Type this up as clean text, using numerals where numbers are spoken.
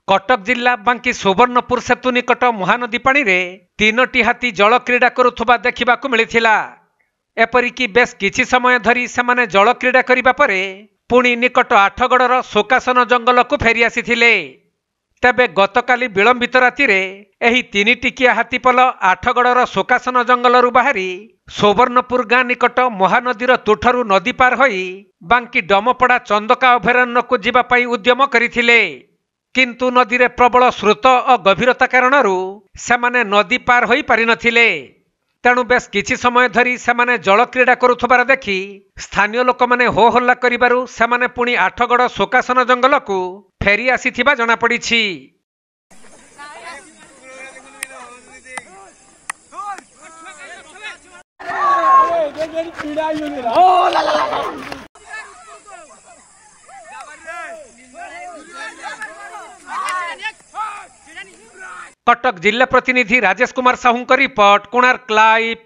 कटक जिला बांकी सुवर्णपुर सेतु निकट महानदी पानी रे 3टी हाथी जल क्रीड़ा करुवा देखा मिलता। एपरिकी बेस किछि समय धरी सेमाने जल क्रीड़ा करिबा परे पुणी निकट आठगड़र शोकासन जंगल को फेरी आसीथिले। तेबे गतकाली विलंबित राति रे एही 3 टिकिया हाथीपल आठगड़र शोकासन जंगलरू बाहरी सुवर्णपुर गाँ निकट महानदीर तुठरू नदी पार होई बांकी डमपड़ा चंदका अभयारण्य को जीवा पई उद्यम करिथिले। किंतु नदी रे प्रबल स्रोत और गभीरता कारणरू सेमाने नदी पार होई पारि नथिले। तेणु बेस किछि समय धरी सेमाने जल क्रीड़ा करुथबार देखि स्थानीय लोक माने हो हल्ला करिबारु सेमाने पुणी आठगड़ शोकासन जंगल को फेरी आसीथिबा जଣା पड़िछि। कटक जिला प्रतिनिधि राजेश कुमार साहू रिपोर्ट, कोणार्क लाइव।